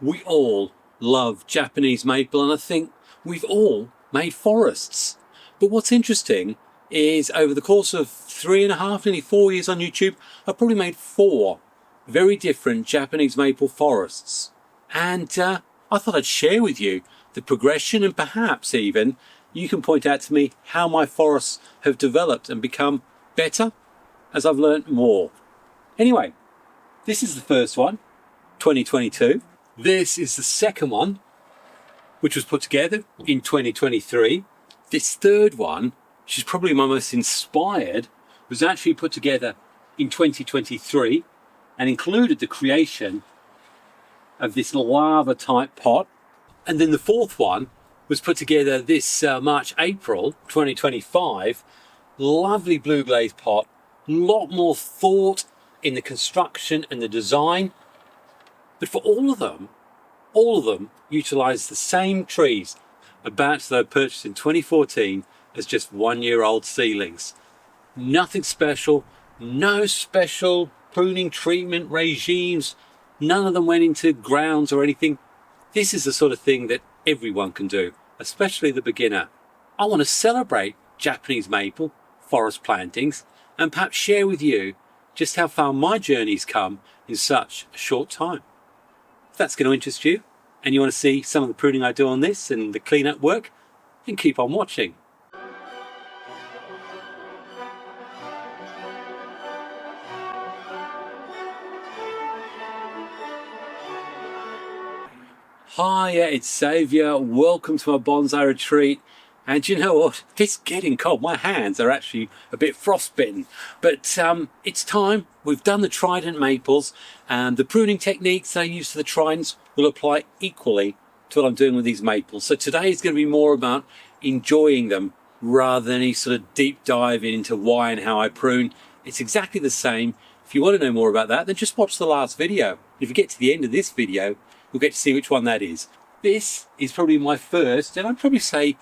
We all love Japanese maple, and I think we've all made forests. But what's interesting is over the course of 3.5, nearly 4 years on YouTube, I've probably made 4 very different Japanese maple forests. And I thought I'd share with you the progression, and perhaps even you can point out to me how my forests have developed and become better as I've learnt more. Anyway, this is the first one, 2022. This is the second one, which was put together in 2023. This third one, which is probably my most inspired, was actually put together in 2023 and included the creation of this lava type pot. And then the fourth one was put together this March-April 2025. Lovely blue glaze pot, a lot more thought in the construction and the design. But for all of them utilise the same trees, a batch that I purchased in 2014 as just 1-year-old seedlings. Nothing special, no special pruning treatment regimes, none of them went into grounds or anything. This is the sort of thing that everyone can do, especially the beginner. I want to celebrate Japanese maple forest plantings and perhaps share with you just how far my journey's come in such a short time. If that's going to interest you and you want to see some of the pruning I do on this and the cleanup work, then keep on watching. Hi, it's Xavier. Welcome to my bonsai retreat. And you know what? It's getting cold. My hands are actually a bit frostbitten. But it's time. We've done the trident maples, and the pruning techniques I use for the tridents will apply equally to what I'm doing with these maples. So today is going to be more about enjoying them rather than any sort of deep dive into why and how I prune. It's exactly the same. If you want to know more about that, then just watch the last video. If you get to the end of this video, you'll get to see which one that is. This is probably my first, and I'd probably say,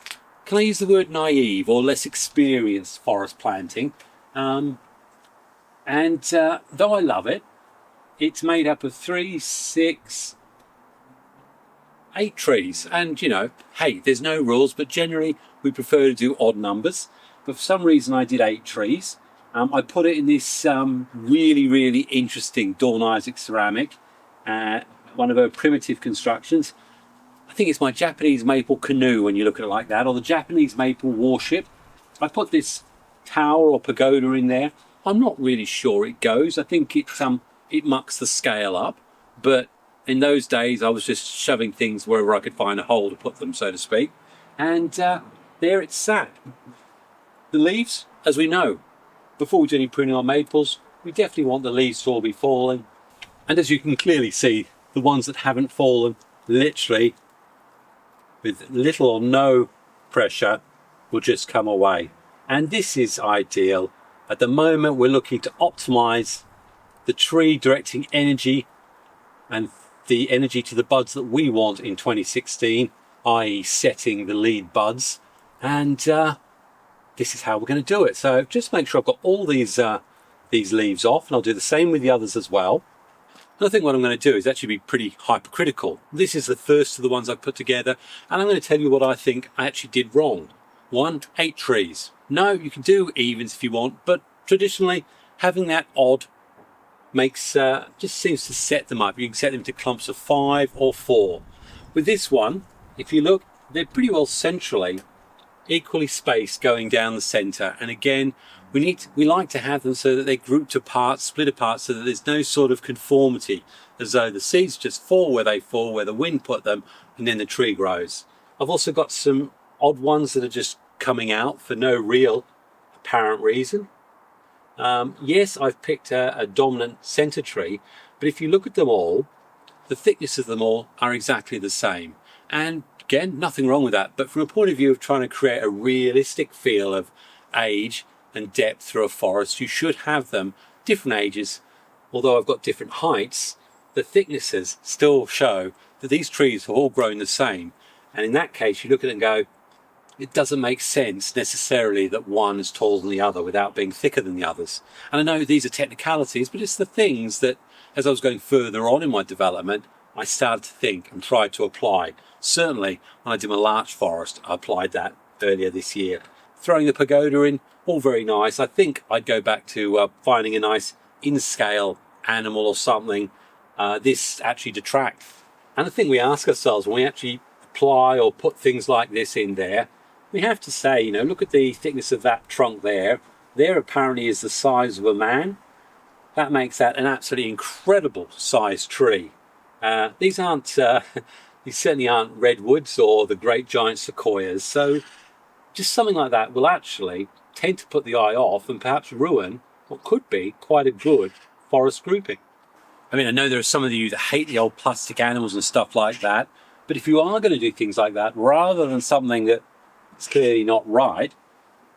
can I use the word naive or less experienced forest planting? Though I love it, it's made up of 3, 6, 8 trees. And you know, hey, there's no rules, but generally we prefer to do odd numbers. But for some reason I did 8 trees. I put it in this really interesting Dawn Isaac ceramic, one of her primitive constructions. I think it's my Japanese maple canoe when you look at it like that, or the Japanese maple warship. I put this tower or pagoda in there. I'm not really sure it goes. I think it mucks the scale up, but in those days I was just shoving things wherever I could find a hole to put them, so to speak. And there it sat. The leaves, as we know, before we do any pruning on maples, we definitely want the leaves to all be falling. And as you can clearly see, the ones that haven't fallen, literally with little or no pressure, will just come away. And this is ideal. At the moment we're looking to optimize the tree, directing energy and the energy to the buds that we want in 2016, i.e. setting the lead buds. And this is how we're going to do it. So just make sure I've got all these leaves off, and I'll do the same with the others as well. And I think what I'm going to do is actually be pretty hypercritical. This is the first of the ones I've put together, and I'm going to tell you what I think I actually did wrong. 1, 8 trees. No, you can do evens if you want, but traditionally having that odd makes just seems to set them up. You can set them to clumps of 5 or 4. With this one, if you look, they're pretty well centrally equally spaced going down the center. And again, we like to have them so that they're grouped apart, split apart, so that there's no sort of conformity, as though the seeds just fall, where the wind put them, and then the tree grows. I've also got some odd ones that are just coming out for no real apparent reason. Yes, I've picked a dominant center tree, but if you look at them all, the thickness of them all are exactly the same. And again, nothing wrong with that, but from a point of view of trying to create a realistic feel of age and depth through a forest, you should have them different ages. Although I've got different heights, the thicknesses still show that these trees have all grown the same. And in that case, you look at it and go, it doesn't make sense necessarily that one is taller than the other without being thicker than the others. And I know these are technicalities, but it's the things that, as I was going further on in my development, I started to think and tried to apply. Certainly, when I did my larch forest, I applied that earlier this year. Throwing the pagoda in, all very nice. I think I'd go back to finding a nice in-scale animal or something. This actually detracts. And the thing we ask ourselves when we actually apply or put things like this in there, we have to say, you know, look at the thickness of that trunk there. There apparently is the size of a man. That makes that an absolutely incredible sized tree. These certainly aren't redwoods or the great giant sequoias. So just something like that will actually tend to put the eye off and perhaps ruin what could be quite a good forest grouping. I mean, I know there are some of you that hate the old plastic animals and stuff like that, but if you are going to do things like that, rather than something that's clearly not right,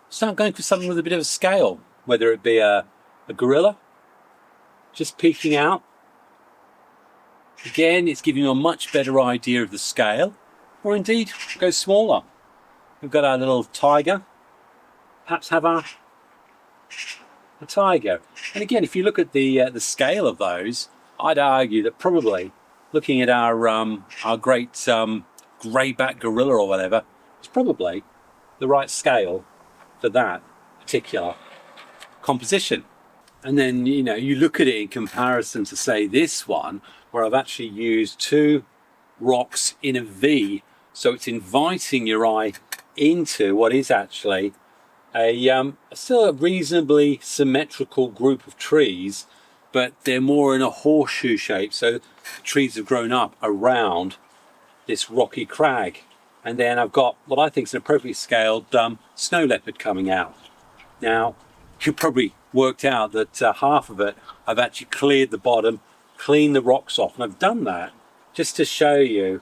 start going for something with a bit of a scale, whether it be a gorilla, just peeking out. Again, it's giving you a much better idea of the scale, or indeed go smaller. We've got our little tiger, perhaps have a tiger. And again, if you look at the scale of those, I'd argue that probably looking at our great greyback gorilla or whatever is probably the right scale for that particular composition. And then, you know, you look at it in comparison to, say, this one, where I've actually used two rocks in a V, so it's inviting your eye into what is actually still a reasonably symmetrical group of trees, but they're more in a horseshoe shape, so the trees have grown up around this rocky crag. And then I've got what I think is an appropriately scaled snow leopard coming out. Now, you probably worked out that half of it I've actually cleared the bottom, cleaned the rocks off, and I've done that just to show you,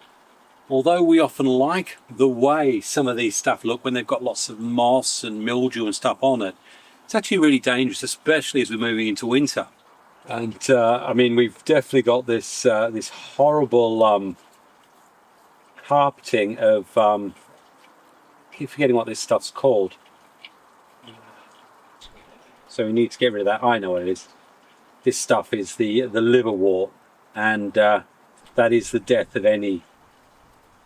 although we often like the way some of these stuff look when they've got lots of moss and mildew and stuff on it, it's actually really dangerous, especially as we're moving into winter. And I mean, we've definitely got this this horrible carpeting of I keep forgetting what this stuff's called. So we need to get rid of that. I know what it is. This stuff is the liverwort, and that is the death of any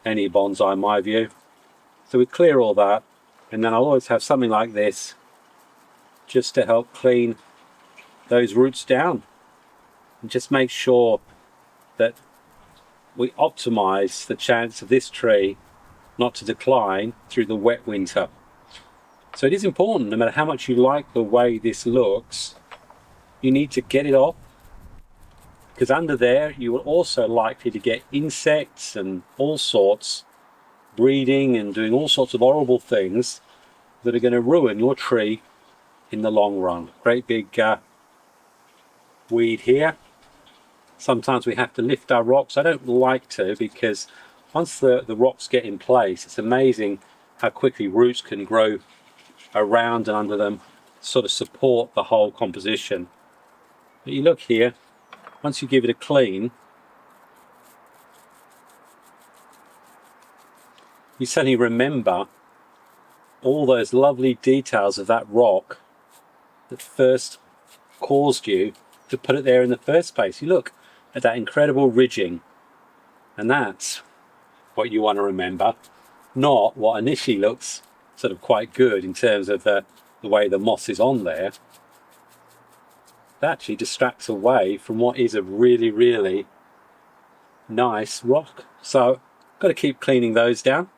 bonsai in my view. So we clear all that, and then I'll always have something like this just to help clean those roots down and just make sure that we optimize the chance of this tree not to decline through the wet winter. So it is important, no matter how much you like the way this looks, you need to get it off, because under there you will also likely to get insects and all sorts breeding and doing all sorts of horrible things that are going to ruin your tree in the long run. Great big weed here. Sometimes we have to lift our rocks. I don't like to, because once the rocks get in place, it's amazing how quickly roots can grow around and under them, sort of support the whole composition. But you look here, once you give it a clean, you suddenly remember all those lovely details of that rock that first caused you to put it there in the first place. You look at that incredible ridging, and that's what you want to remember, not what initially looks sort of quite good in terms of the way the moss is on there. That actually distracts away from what is a really, really nice rock. So got to keep cleaning those down.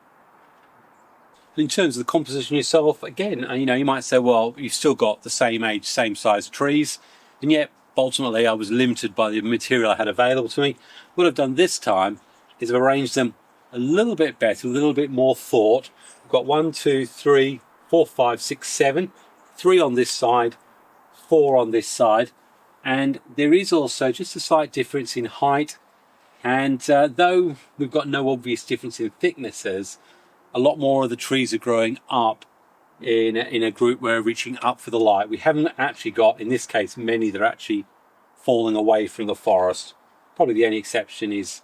In terms of the composition yourself, again, you know, you might say, well, you've still got the same age, same size trees, and yet ultimately I was limited by the material I had available to me. What I've done this time is I've arranged them a little bit better, a little bit more thought. I've got 1, 2, 3, 4, 5, 6, 7, 3 on this side, 4 on this side, and there is also just a slight difference in height. And though we've got no obvious difference in thicknesses, a lot more of the trees are growing up in a group where we're reaching up for the light. We haven't actually got, in this case, many that are actually falling away from the forest. Probably the only exception is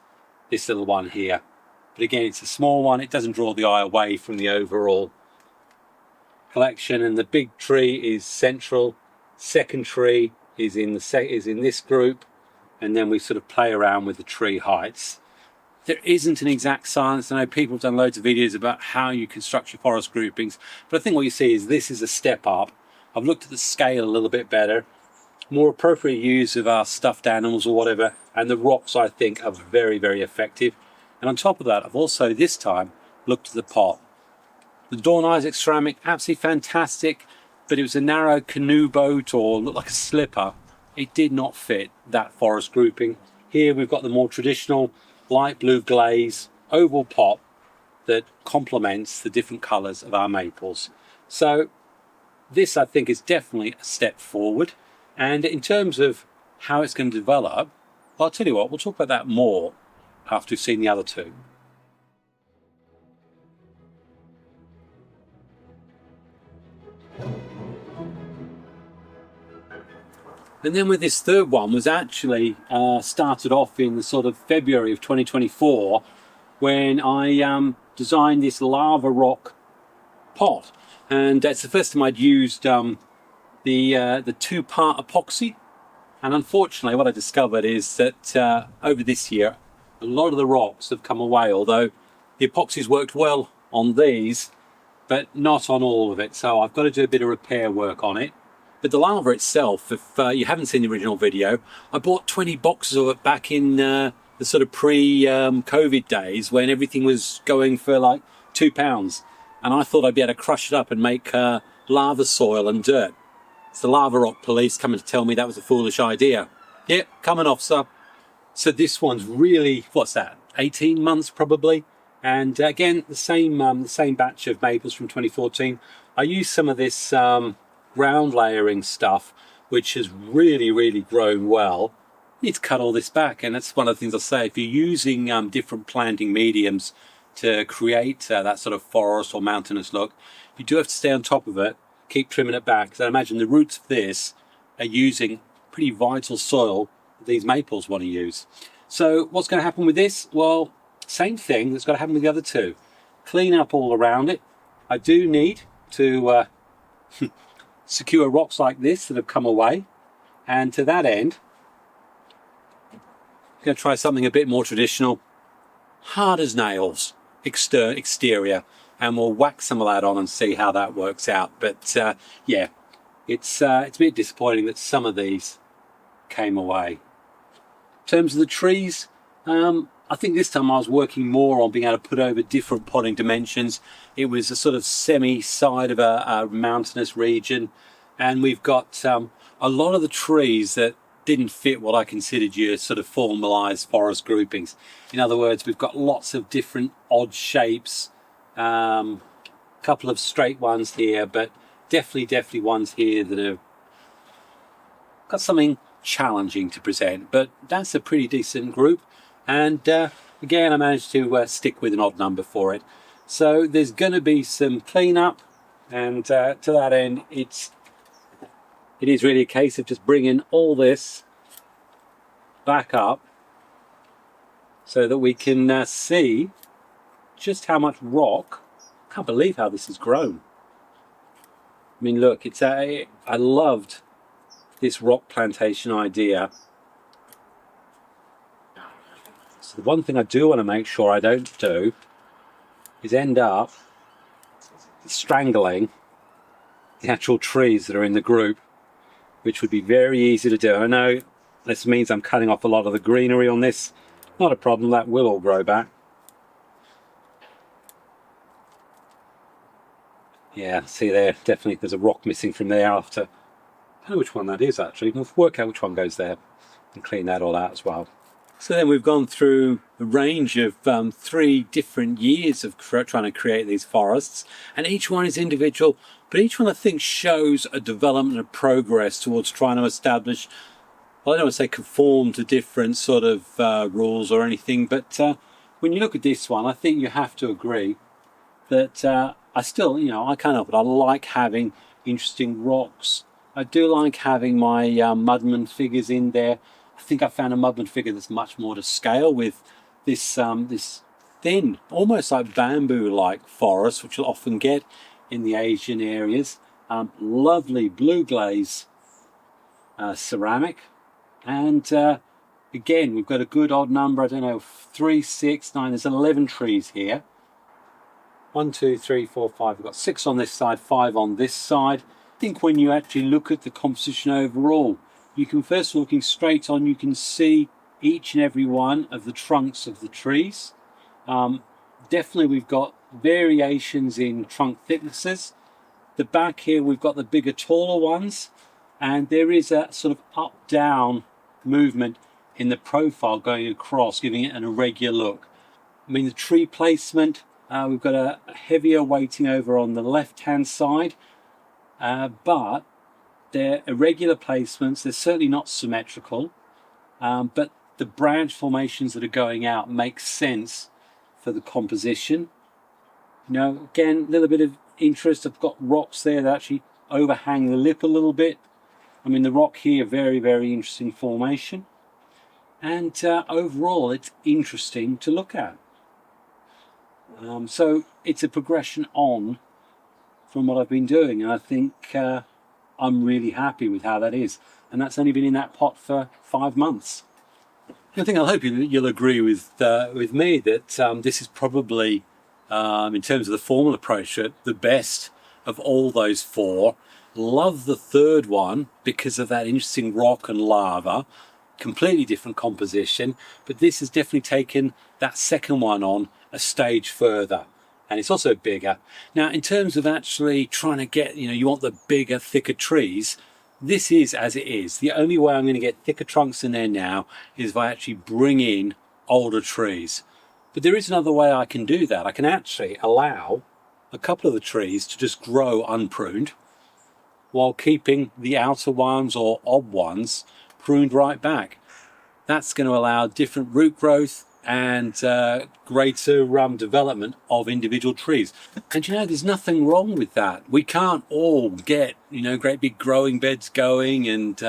this little one here. But again, it's a small one. It doesn't draw the eye away from the overall collection. And the big tree is central. Second tree is in this group, and then we sort of play around with the tree heights. There isn't an exact science. I know people have done loads of videos about how you construct your forest groupings, but I think what you see is this is a step up. I've looked at the scale a little bit better, more appropriate use of our stuffed animals or whatever, and the rocks I think are very, very effective. And on top of that, I've also this time looked at the pot. The Dawn Isaac ceramic, absolutely fantastic, but it was a narrow canoe boat or looked like a slipper. It did not fit that forest grouping. Here we've got the more traditional light blue glaze oval pot that complements the different colours of our maples. So this I think is definitely a step forward, and in terms of how it's going to develop, well, I'll tell you what, we'll talk about that more after we've seen the other two. And then with this third one was actually started off in the sort of February of 2024 when I designed this lava rock pot. And it's the first time I'd used the two-part epoxy. And unfortunately what I discovered is that over this year a lot of the rocks have come away, although the epoxy's worked well on these, but not on all of it. So I've got to do a bit of repair work on it. But the lava itself, if you haven't seen the original video, I bought 20 boxes of it back in the sort of pre-COVID days when everything was going for like £2. And I thought I'd be able to crush it up and make lava soil and dirt. It's the lava rock police coming to tell me that was a foolish idea. Yep, coming off, sir. So this one's really, what's that, 18 months probably? And again, the same batch of maples from 2014. I used some of this ground layering stuff, which has really grown well. You need to cut all this back, and that's one of the things I say. If you're using different planting mediums to create that sort of forest or mountainous look, you do have to stay on top of it, keep trimming it back, because I imagine the roots of this are using pretty vital soil that these maples want to use. So what's going to happen with this? Well, same thing that's got to happen with the other two. Clean up all around it. I do need to secure rocks like this that have come away, and to that end I'm going to try something a bit more traditional, hard as nails exterior, and we'll whack some of that on and see how that works out. But yeah, it's a bit disappointing that some of these came away. In terms of the trees, I think this time I was working more on being able to put over different potting dimensions. It was a sort of semi-side of a mountainous region, and we've got a lot of the trees that didn't fit what I considered your sort of formalised forest groupings. In other words, we've got lots of different odd shapes, a couple of straight ones here, but definitely ones here that have got something challenging to present. But that's a pretty decent group. And again, I managed to stick with an odd number for it. So there's going to be some cleanup, and to that end, it is really a case of just bringing all this back up so that we can see just how much rock. I can't believe how this has grown. I mean, look, I loved this rock plantation idea. So the one thing I do want to make sure I don't do is end up strangling the actual trees that are in the group, which would be very easy to do. I know this means I'm cutting off a lot of the greenery on this. Not a problem, that will all grow back. Yeah, see there, definitely there's a rock missing from there after. I don't know which one that is actually. We'll work out which one goes there and clean that all out as well. So then we've gone through a range of 3 different years of trying to create these forests, and each one is individual, but each one I think shows a development and progress towards trying to establish, well, I don't want to say conform to different sort of rules or anything, but when you look at this one, I think you have to agree that I still, I can't help it. I like having interesting rocks. I do like having my mudman figures in there. I think I found a mudman figure that's much more to scale with this this thin, almost like bamboo-like forest, which you'll often get in the Asian areas. Lovely blue glaze ceramic, and Again, we've got a good odd number, I don't know, 3, 6, 9, there's 11 trees here. 1, 2, 3, 4, 5, we've got 6 on this side, 5 on this side. I think when you actually look at the composition overall, you can first looking straight on, you can see each and every one of the trunks of the trees. Definitely we've got variations in trunk thicknesses. The back here we've got the bigger, taller ones, and there is a sort of up-down movement in the profile going across, giving it an irregular look. I mean, the tree placement, we've got a heavier weighting over on the left-hand side, but they're irregular placements. They're certainly not symmetrical, but the branch formations that are going out make sense for the composition. You know, again, a little bit of interest. I've got rocks there that actually overhang the lip a little bit. I mean, the rock here, very, very interesting formation. And overall, it's interesting to look at. So it's a progression on from what I've been doing, and I think I'm really happy with how that is. And that's only been in that pot for 5 months. I think I hope you'll agree with me that this is probably, in terms of the formal approach, the best of all those 4. Love the third one because of that interesting rock and lava. Completely different composition, but this has definitely taken that second one on a stage further, and it's also bigger. Now, in terms of actually trying to get, you want the bigger, thicker trees, this is as it is. The only way I'm going to get thicker trunks in there now is by actually bring in older trees. But there is another way I can do that. I can actually allow a couple of the trees to just grow unpruned while keeping the outer ones or odd ones pruned right back. That's going to allow different root growth and greater development of individual trees. And there's nothing wrong with that. We can't all get great big growing beds going and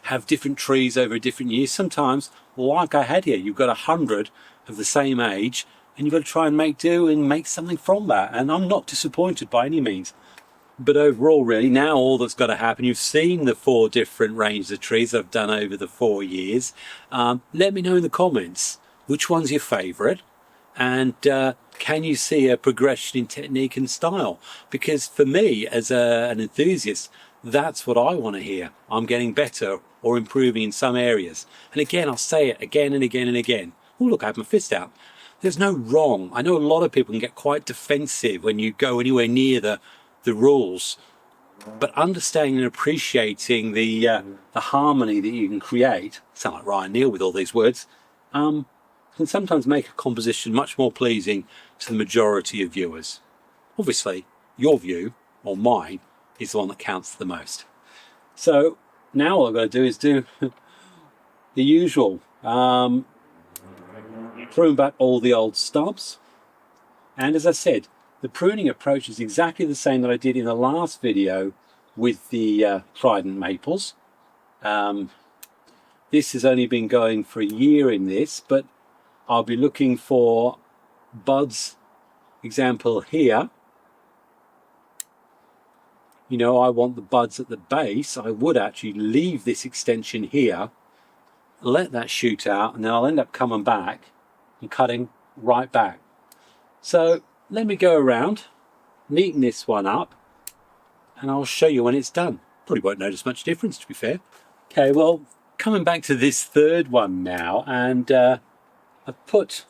have different trees over different years. Sometimes, like I had here, you've got 100 of the same age and you've got to try and make do and make something from that. And I'm not disappointed by any means. But overall, really, now all that's got to happen, you've seen the 4 different ranges of trees I've done over the 4 years. Let me know in the comments which one's your favourite, and can you see a progression in technique and style? Because for me, as an enthusiast, that's what I want to hear. I'm getting better or improving in some areas. And again, I'll say it again and again and again. Oh, look, I have my fist out. There's no wrong. I know a lot of people can get quite defensive when you go anywhere near the rules, but understanding and appreciating the harmony that you can create, sound like Ryan Neal with all these words, can sometimes make a composition much more pleasing to the majority of viewers. Obviously, your view, or mine, is the one that counts the most. So now all I've got to do is do the usual. Prune back all the old stubs, and as I said, the pruning approach is exactly the same that I did in the last video with the trident maples. This has only been going for a year in this, but I'll be looking for buds. Example here. I want the buds at the base. I would actually leave this extension here, let that shoot out, and then I'll end up coming back and cutting right back. So let me go around, neaten this one up, and I'll show you when it's done. Probably won't notice much difference, to be fair. Okay, well, coming back to this third one now, and I've put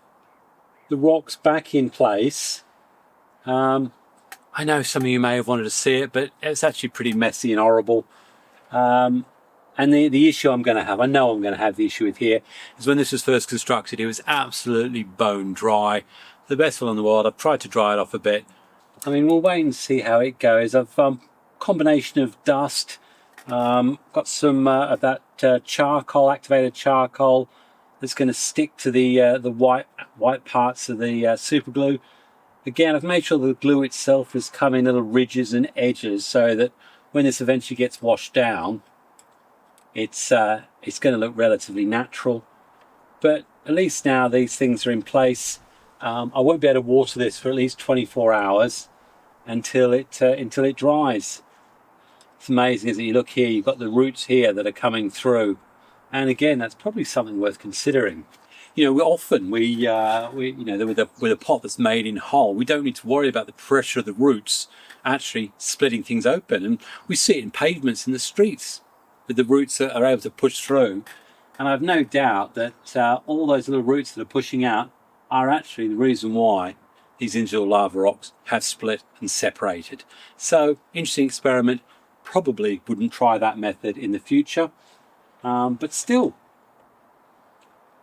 the rocks back in place. I know some of you may have wanted to see it, but it's actually pretty messy and horrible. And the issue I'm going to have, I know I'm going to have the issue with here, is when this was first constructed, it was absolutely bone dry. The best one in the world. I've tried to dry it off a bit. I mean, we'll wait and see how it goes. I've combination of dust, got some of that charcoal, activated charcoal, that's going to stick to the white parts of the super glue. Again, I've made sure the glue itself has come in little ridges and edges so that when this eventually gets washed down, it's going to look relatively natural. But at least now these things are in place. I won't be able to water this for at least 24 hours until it dries. It's amazing, isn't it? You look here, you've got the roots here that are coming through. And again, that's probably something worth considering. You know, we with a pot that's made in whole, we don't need to worry about the pressure of the roots actually splitting things open. And we see it in pavements in the streets, with the roots that are able to push through. And I've no doubt that all those little roots that are pushing out are actually the reason why these individual lava rocks have split and separated. So, interesting experiment. Probably wouldn't try that method in the future, but still,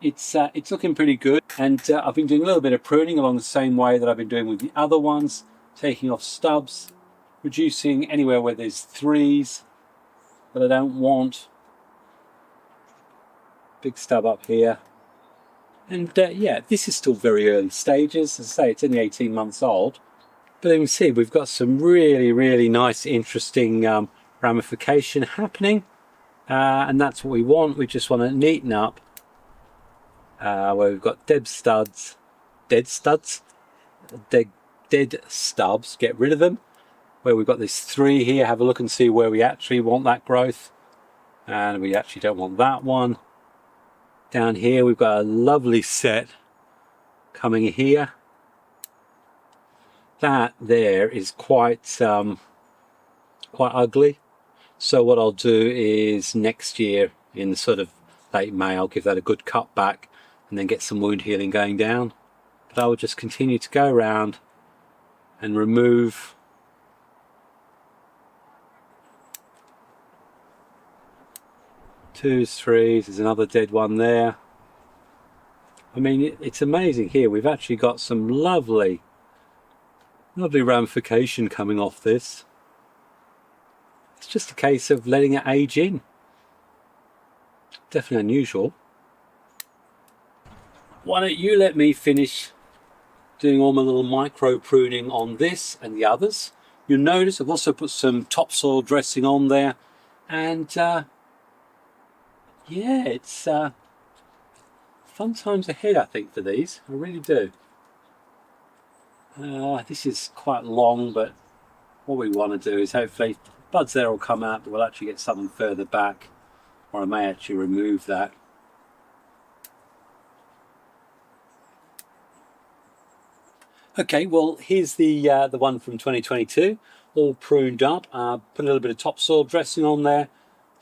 it's looking pretty good. And I've been doing a little bit of pruning along the same way that I've been doing with the other ones, taking off stubs, reducing anywhere where there's threes that I don't want. Big stub up here. And yeah, this is still very early stages. As I say, it's only 18 months old. But you can see we've got some really, really nice, interesting ramification happening. And that's what we want. We just want to neaten up where we've got dead stubs, get rid of them. Where we've got this 3 here, have a look and see where we actually want that growth. And we actually don't want that one. Down here we've got a lovely set coming here. That there is quite ugly. So what I'll do is next year in the sort of late May, I'll give that a good cut back and then get some wound healing going down. But I will just continue to go around and remove twos, threes. There's another dead one there. I mean, it's amazing here. We've actually got some lovely ramification coming off this. It's just a case of letting it age in. Definitely unusual. Why don't you let me finish doing all my little micro pruning on this and the others. You'll notice I've also put some topsoil dressing on there, and yeah, it's fun times ahead, I think, for these. I really do. This is quite long, but what we want to do is hopefully buds there will come out, but we'll actually get something further back, or I may actually remove that. Okay, well, here's the one from 2022, all pruned up. Put a little bit of topsoil dressing on there.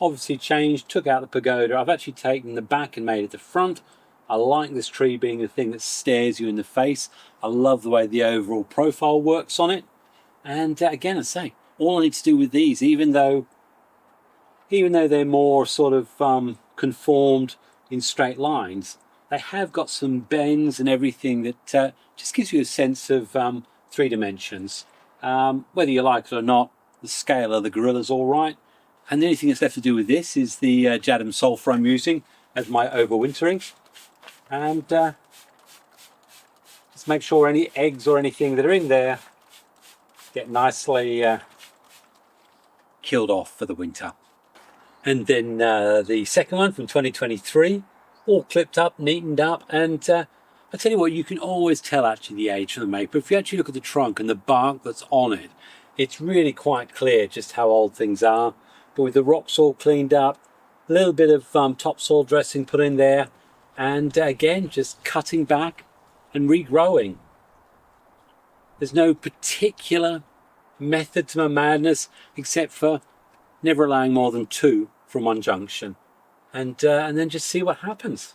Obviously changed, took out the pagoda. I've actually taken the back and made it the front. I like this tree being the thing that stares you in the face. I love the way the overall profile works on it. And again, I say, all I need to do with these, even though they're more sort of conformed in straight lines, they have got some bends and everything that just gives you a sense of 3 dimensions. Whether you like it or not, the scale of the gorilla's all right. And the only thing that's left to do with this is the jadam sulfur I'm using as my overwintering. And just make sure any eggs or anything that are in there get nicely killed off for the winter. And then the second one from 2023, all clipped up, neatened up, and I tell you what, you can always tell actually the age of the maple. If you actually look at the trunk and the bark that's on it, it's really quite clear just how old things are. But with the rocks all cleaned up, a little bit of topsoil dressing put in there, and again, just cutting back and regrowing. There's no particular method to my madness except for never allowing more than 2 from one junction, and then just see what happens.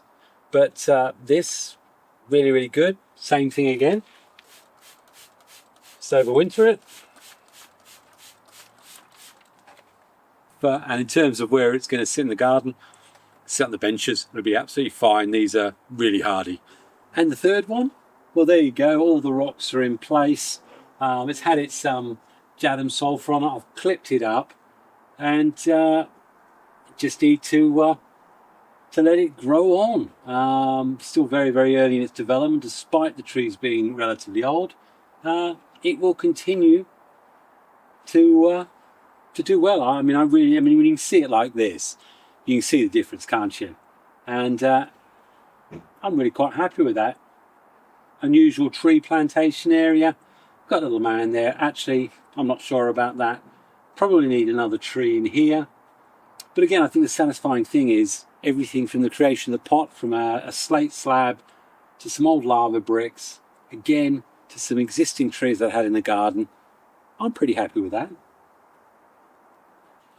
But this, really, really good. Same thing again. Just overwinter it. And in terms of where it's going to sit in the garden, sit on the benches, it'll be absolutely fine. These are really hardy. And the third one, well, there you go. All the rocks are in place. It's had its jadam sulfur on it. I've clipped it up, and just need to let it grow on. Still very, very early in its development, despite the trees being relatively old. It will continue to do well. I mean, when you can see it like this, you can see the difference, can't you? And I'm really quite happy with that. Unusual tree plantation area. Got a little man there. Actually, I'm not sure about that. Probably need another tree in here. But again, I think the satisfying thing is everything from the creation of the pot, from a slate slab to some old lava bricks, again to some existing trees that I had in the garden. I'm pretty happy with that.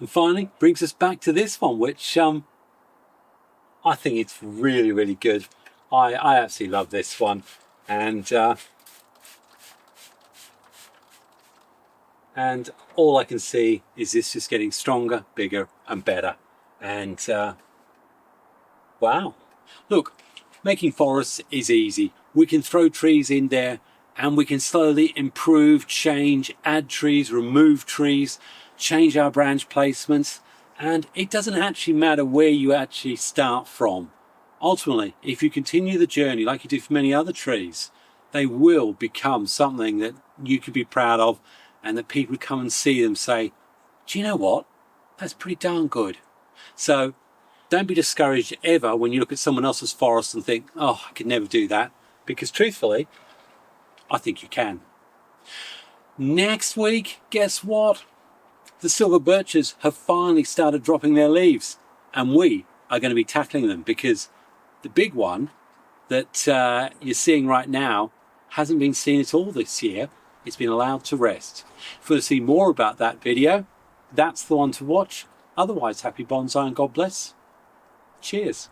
And finally, brings us back to this one, which I think it's really, really good. I absolutely love this one, and all I can see is this just getting stronger, bigger and better. And wow, look, making forests is easy. We can throw trees in there and we can slowly improve, change, add trees, remove trees, change our branch placements, and it doesn't actually matter where you actually start from. Ultimately, if you continue the journey like you do for many other trees, they will become something that you can be proud of, and that people come and see them say, do you know what? That's pretty darn good. So don't be discouraged ever when you look at someone else's forest and think, oh, I could never do that. Because truthfully, I think you can. Next week, guess what? The silver birches have finally started dropping their leaves, and we are going to be tackling them, because the big one that you're seeing right now hasn't been seen at all this year. It's been allowed to rest. If you want to see more about that video, that's the one to watch. Otherwise, happy bonsai and God bless. Cheers.